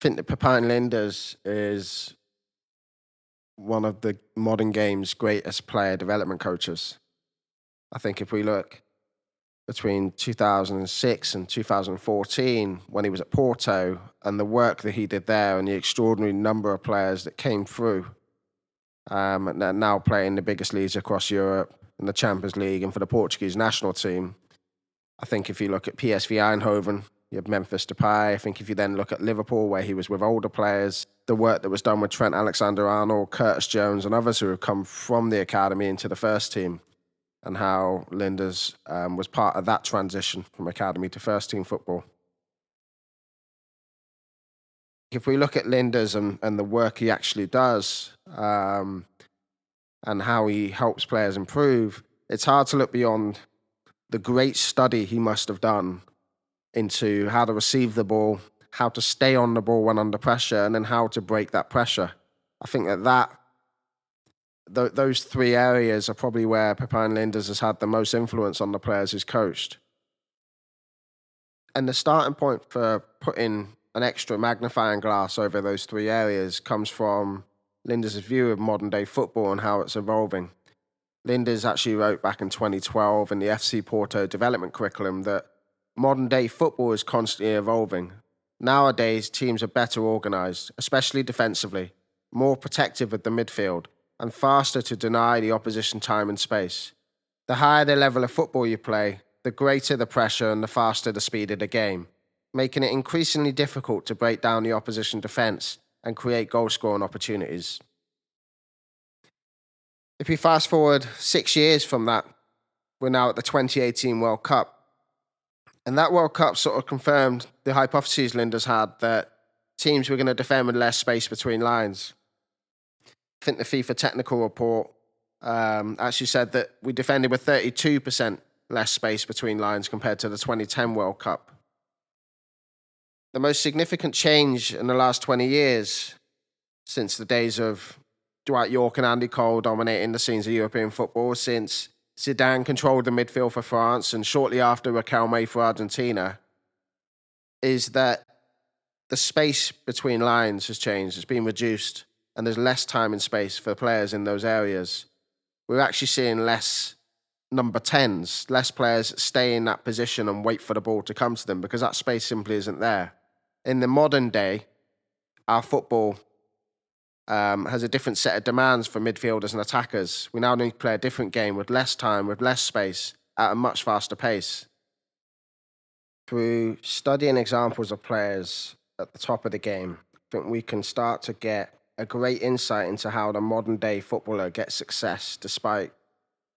think that Pepijn Linders is one of the modern game's greatest player development coaches. I think if we look between 2006 and 2014, when he was at Porto, and the work that he did there, and the extraordinary number of players that came through, and are now playing the biggest leagues across Europe, in the Champions League, and for the Portuguese national team. I think if you look at PSV Eindhoven, you have Memphis Depay. I think if you then look at Liverpool, where he was with older players, the work that was done with Trent Alexander-Arnold, Curtis Jones, and others who have come from the academy into the first team, and how Linders was part of that transition from academy to first team football. If we look at Linders and the work he actually does, and how he helps players improve, it's hard to look beyond the great study he must have done into how to receive the ball, how to stay on the ball when under pressure, and then how to break that pressure. I think those three areas are probably where Pepijn Linders has had the most influence on the players he's coached. And the starting point for putting an extra magnifying glass over those three areas comes from Linders' view of modern day football and how it's evolving. Linders actually wrote back in 2012 in the FC Porto development curriculum that modern day football is constantly evolving. Nowadays, teams are better organised, especially defensively, more protective of the midfield, and faster to deny the opposition time and space. The higher the level of football you play, the greater the pressure and the faster the speed of the game, making it increasingly difficult to break down the opposition defence and create goal-scoring opportunities. If we fast forward 6 years from that, we're now at the 2018 World Cup. And that World Cup sort of confirmed the hypotheses Linders had that teams were going to defend with less space between lines. I think the FIFA technical report actually said that we defended with 32% less space between lines compared to the 2010 World Cup. The most significant change in the last 20 years, since the days of Dwight Yorke and Andy Cole dominating the scenes of European football, since Zidane controlled the midfield for France and shortly after Riquelme for Argentina, is that the space between lines has changed. It's been reduced, and there's less time and space for players in those areas. We're actually seeing less number 10s, less players stay in that position and wait for the ball to come to them because that space simply isn't there. In the modern day, our football has a different set of demands for midfielders and attackers. We now need to play a different game with less time, with less space, at a much faster pace. Through studying examples of players at the top of the game, I think we can start to get a great insight into how the modern day footballer gets success despite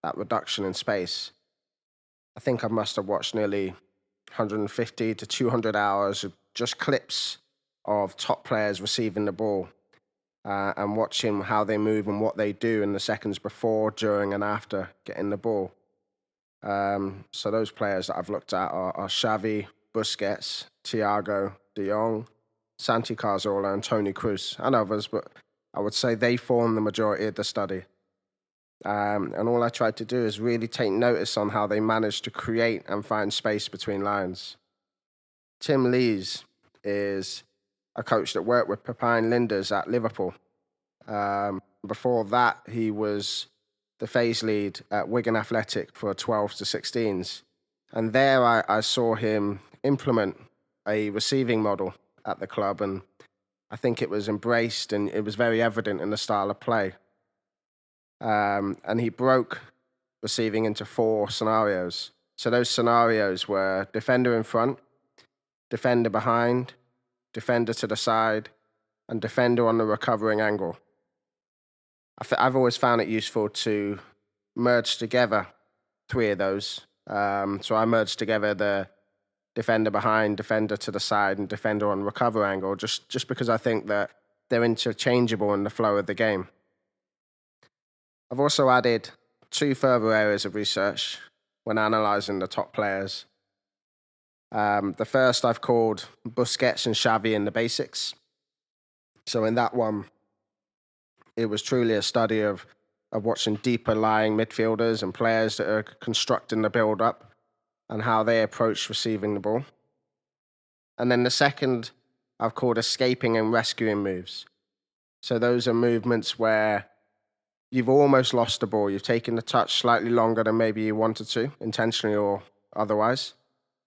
that reduction in space. I think I must have watched nearly 150 to 200 hours of just clips of top players receiving the ball. And watching how they move and what they do in the seconds before, during, and after getting the ball. So those players that I've looked at are Xavi, Busquets, Thiago, De Jong, Santi Cazorla, and Toni Kroos, and others, but I would say they form the majority of the study. And all I tried to do is really take notice on how they manage to create and find space between lines. Tim Lees is a coach that worked with Pepijn Linders at Liverpool. Before that, he was the phase lead at Wigan Athletic for 12s to 16s. And there I saw him implement a receiving model at the club, and I think it was embraced and it was very evident in the style of play. And he broke receiving into 4 scenarios. So those scenarios were defender in front, defender behind, defender to the side, and defender on the recovering angle. I've always found it useful to merge together 3 of those. So I merged together the defender behind, defender to the side, and defender on recover angle, just because I think that they're interchangeable in the flow of the game. I've also added 2 further areas of research when analysing the top players. The first I've called Busquets and Xavi in the basics. So in that one, it was truly a study of watching deeper lying midfielders and players that are constructing the build-up and how they approach receiving the ball. And then the second, I've called escaping and rescuing moves. So those are movements where you've almost lost the ball. You've taken the touch slightly longer than maybe you wanted to, intentionally or otherwise.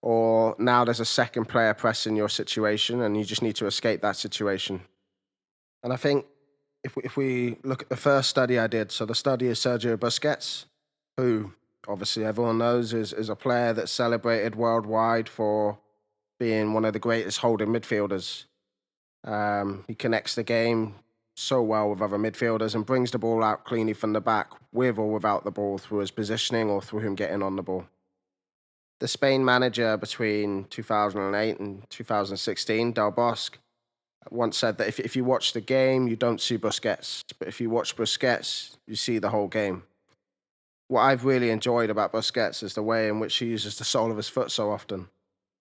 Or now there's a second player pressing your situation and you just need to escape that situation. And I think if we look at the first study I did, so the study is Sergio Busquets, who obviously everyone knows is a player that's celebrated worldwide for being one of the greatest holding midfielders. He connects the game so well with other midfielders and brings the ball out cleanly from the back, with or without the ball, through his positioning or through him getting on the ball. The Spain manager between 2008 and 2016, Del Bosque, once said that if you watch the game, you don't see Busquets, but if you watch Busquets, you see the whole game. What I've really enjoyed about Busquets is the way in which he uses the sole of his foot so often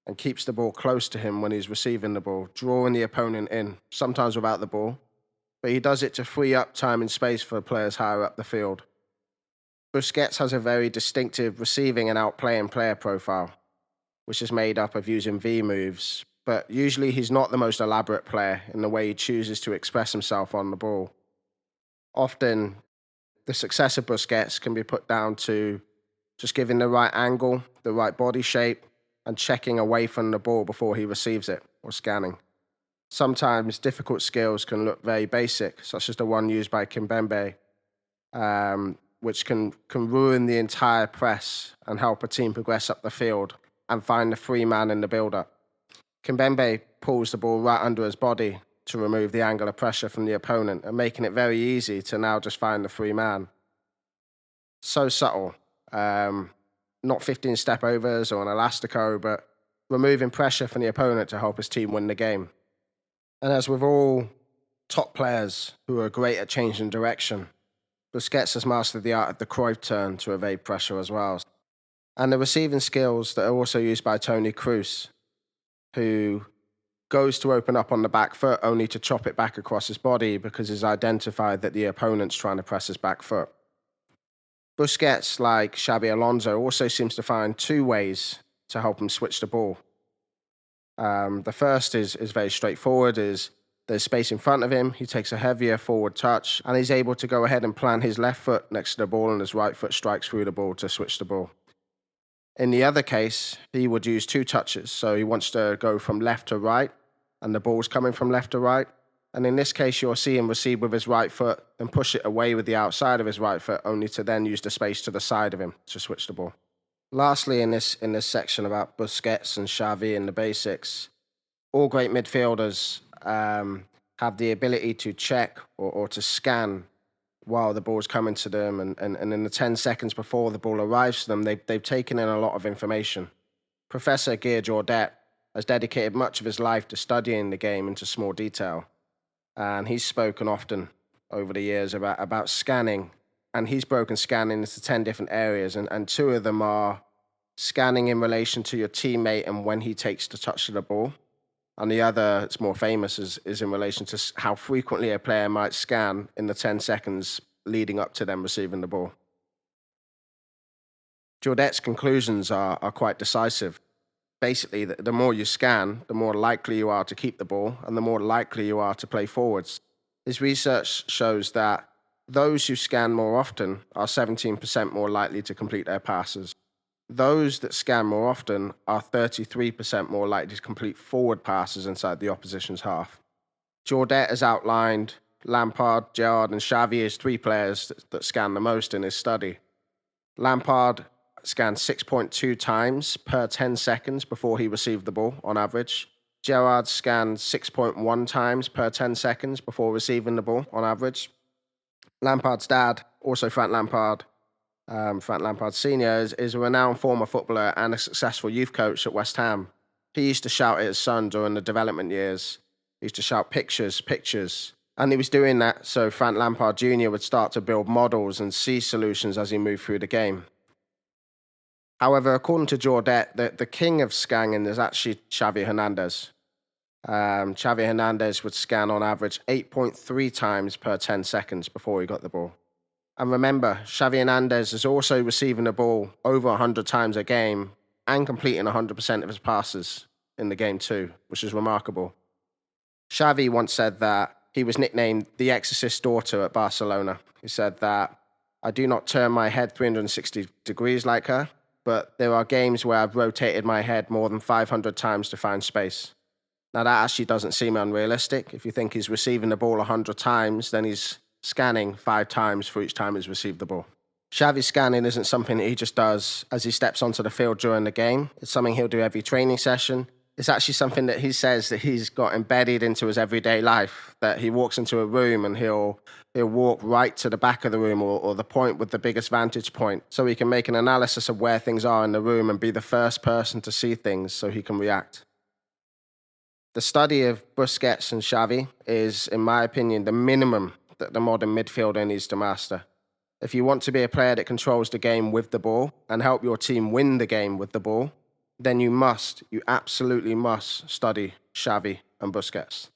and keeps the ball close to him when he's receiving the ball, drawing the opponent in, sometimes without the ball, but he does it to free up time and space for players higher up the field. Busquets has a very distinctive receiving and outplaying player profile, which is made up of using V moves, but usually he's not the most elaborate player in the way he chooses to express himself on the ball. Often, the success of Busquets can be put down to just giving the right angle, the right body shape, and checking away from the ball before he receives it, or scanning. Sometimes difficult skills can look very basic, such as the one used by Kimpembe, which can ruin the entire press and help a team progress up the field and find the free man in the build-up. Kimpembe pulls the ball right under his body to remove the angle of pressure from the opponent and making it very easy to now just find the free man. So subtle. Not 15 step overs or an elastico, but removing pressure from the opponent to help his team win the game. And as with all top players who are great at changing direction, Busquets has mastered the art of the Cruyff turn to evade pressure as well. And the receiving skills that are also used by Toni Kroos, who goes to open up on the back foot only to chop it back across his body because he's identified that the opponent's trying to press his back foot. Busquets, like Xabi Alonso, also seems to find two ways to help him switch the ball. The first is very straightforward, is there's space in front of him, he takes a heavier forward touch, and he's able to go ahead and plant his left foot next to the ball and his right foot strikes through the ball to switch the ball. In the other case, he would use two touches, so he wants to go from left to right, and the ball's coming from left to right. And in this case, you'll see him receive with his right foot, then push it away with the outside of his right foot, only to then use the space to the side of him to switch the ball. Lastly, in this section about Busquets and Xavi and the basics, all great midfielders have the ability to check or to scan while the ball's coming to them, and in the 10 seconds before the ball arrives to them, they've taken in a lot of information. Professor Guy Jordet has dedicated much of his life to studying the game into small detail, and he's spoken often over the years about scanning, and he's broken scanning into 10 different areas, and two of them are scanning in relation to your teammate and when he takes the touch of the ball, and the other, it's more famous, is in relation to how frequently a player might scan in the 10 seconds leading up to them receiving the ball. Jordet's conclusions are quite decisive. Basically, the more you scan, the more likely you are to keep the ball, and the more likely you are to play forwards. His research shows that those who scan more often are 17% more likely to complete their passes. Those that scan more often are 33% more likely to complete forward passes inside the opposition's half. Jordet has outlined Lampard, Gerrard, and Xavi as three players that scan the most in his study. Lampard scanned 6.2 times per 10 seconds before he received the ball, on average. Gerrard scanned 6.1 times per 10 seconds before receiving the ball, on average. Lampard's dad, also Frank Lampard Sr., is a renowned former footballer and a successful youth coach at West Ham. He used to shout at his son during the development years. He used to shout, "Pictures, pictures." And he was doing that so Frank Lampard Jr. would start to build models and see solutions as he moved through the game. However, according to Jordet, the king of scanning is actually Xavi Hernandez. Xavi Hernandez would scan on average 8.3 times per 10 seconds before he got the ball. And remember, Xavi Hernandez is also receiving the ball over 100 times a game and completing 100% of his passes in the game too, which is remarkable. Xavi once said that he was nicknamed the Exorcist daughter at Barcelona. He said that, "I do not turn my head 360 degrees like her, but there are games where I've rotated my head more than 500 times to find space." Now, that actually doesn't seem unrealistic. If you think he's receiving the ball 100 times, then he's scanning 5 times for each time he's received the ball. Xavi's scanning isn't something that he just does as he steps onto the field during the game. It's something he'll do every training session. It's actually something that he says that he's got embedded into his everyday life, that he walks into a room and he'll walk right to the back of the room or the point with the biggest vantage point so he can make an analysis of where things are in the room and be the first person to see things so he can react. The study of Busquets and Xavi is, in my opinion, the minimum that the modern midfielder needs to master. If you want to be a player that controls the game with the ball and help your team win the game with the ball, then you absolutely must study Xavi and Busquets.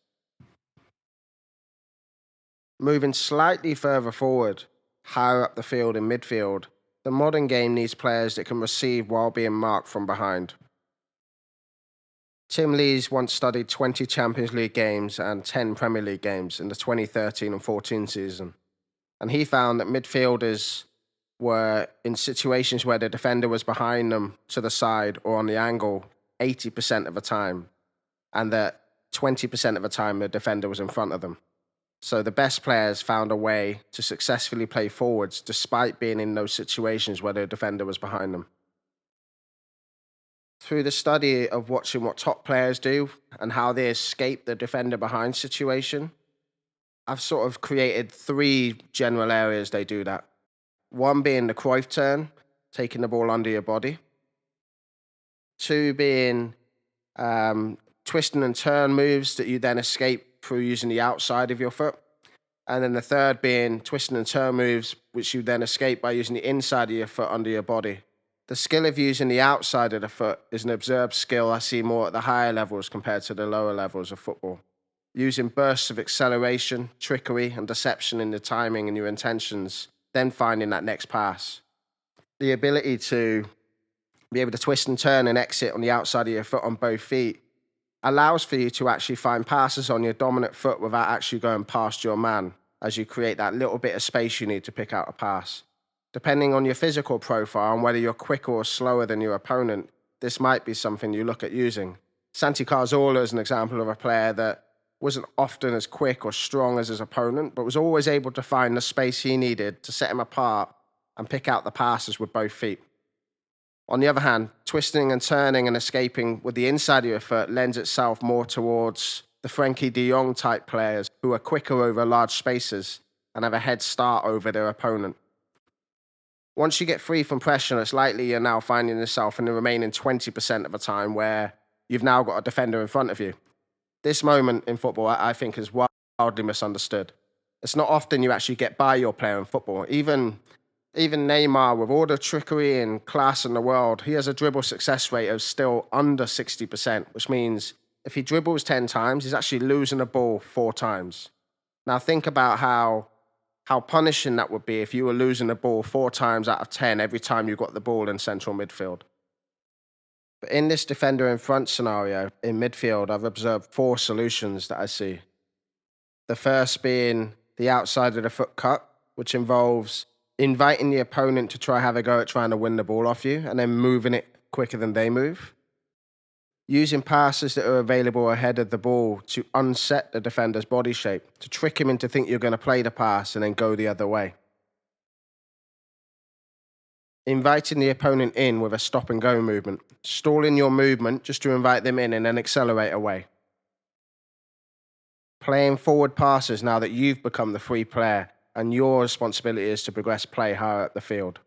Moving slightly further forward, higher up the field in midfield, the modern game needs players that can receive while being marked from behind. Tim Lees once studied 20 Champions League games and 10 Premier League games in the 2013 and 14 season. And he found that midfielders were in situations where the defender was behind them to the side or on the angle 80% of the time, and that 20% of the time the defender was in front of them. So the best players found a way to successfully play forwards despite being in those situations where the defender was behind them. Through the study of watching what top players do and how they escape the defender behind situation, I've sort of created 3 general areas they do that. One being the Cruyff turn, taking the ball under your body. 2 being twisting and turn moves that you then escape through using the outside of your foot. And then the 3rd being twisting and turn moves, which you then escape by using the inside of your foot under your body. The skill of using the outside of the foot is an observed skill I see more at the higher levels compared to the lower levels of football. Using bursts of acceleration, trickery, and deception in the timing and your intentions, then finding that next pass. The ability to be able to twist and turn and exit on the outside of your foot on both feet allows for you to actually find passes on your dominant foot without actually going past your man, as you create that little bit of space you need to pick out a pass. Depending on your physical profile and whether you're quicker or slower than your opponent, this might be something you look at using. Santi Cazorla is an example of a player that wasn't often as quick or strong as his opponent, but was always able to find the space he needed to set him apart and pick out the passes with both feet. On the other hand, twisting and turning and escaping with the inside of your foot lends itself more towards the Frenkie de Jong type players who are quicker over large spaces and have a head start over their opponent. Once you get free from pressure, it's likely you're now finding yourself in the remaining 20% of the time where you've now got a defender in front of you. This moment in football, I think, is wildly misunderstood. It's not often you actually get by your player in football. Even Neymar, with all the trickery and class in the world, he has a dribble success rate of still under 60%, which means if he dribbles 10 times, he's actually losing the ball 4 times. Now think about how punishing that would be if you were losing the ball 4 times out of 10 every time you got the ball in central midfield. But in this defender in front scenario, in midfield, I've observed 4 solutions that I see. The first being the outside of the foot cut, which involves inviting the opponent to have a go at trying to win the ball off you and then moving it quicker than they move. Using passes that are available ahead of the ball to unset the defender's body shape, to trick him into think you're going to play the pass and then go the other way. Inviting the opponent in with a stop and go movement, stalling your movement just to invite them in and then accelerate away. Playing forward passes now that you've become the free player and your responsibility is to progress play higher up the field.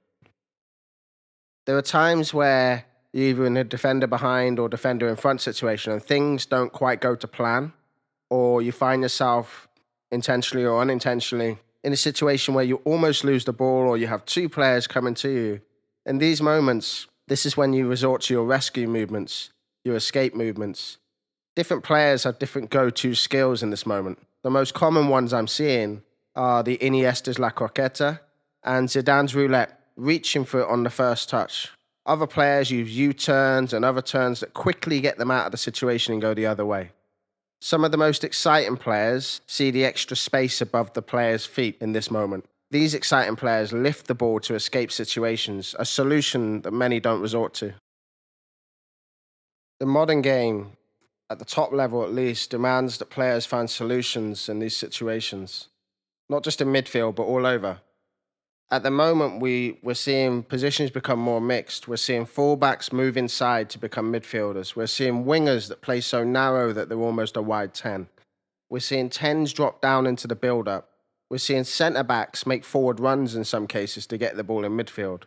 There are times where you're either in a defender behind or defender in front situation and things don't quite go to plan, or you find yourself intentionally or unintentionally in a situation where you almost lose the ball or you have 2 players coming to you. In these moments, this is when you resort to your rescue movements, your escape movements. Different players have different go-to skills in this moment. The most common ones I'm seeing are the Iniesta's La Croqueta and Zidane's Roulette, reaching for it on the first touch. Other players use U-turns and other turns that quickly get them out of the situation and go the other way. Some of the most exciting players see the extra space above the player's feet in this moment. These exciting players lift the ball to escape situations, a solution that many don't resort to. The modern game, at the top level at least, demands that players find solutions in these situations, not just in midfield, but all over. At the moment, we're seeing positions become more mixed. We're seeing fullbacks move inside to become midfielders. We're seeing wingers that play so narrow that they're almost a wide 10. We're seeing 10s drop down into the build-up. We're seeing centre-backs make forward runs in some cases to get the ball in midfield.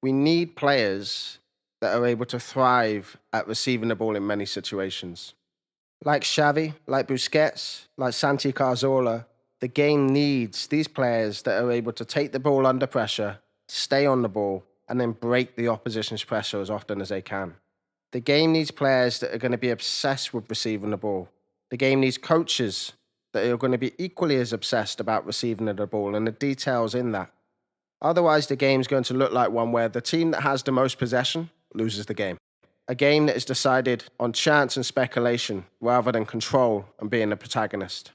We need players that are able to thrive at receiving the ball in many situations. Like Xavi, like Busquets, like Santi Cazorla, the game needs these players that are able to take the ball under pressure, stay on the ball, and then break the opposition's pressure as often as they can. The game needs players that are going to be obsessed with receiving the ball. The game needs coaches that are going to be equally as obsessed about receiving the ball and the details in that. Otherwise, the game's going to look like one where the team that has the most possession loses the game. A game that is decided on chance and speculation rather than control and being the protagonist.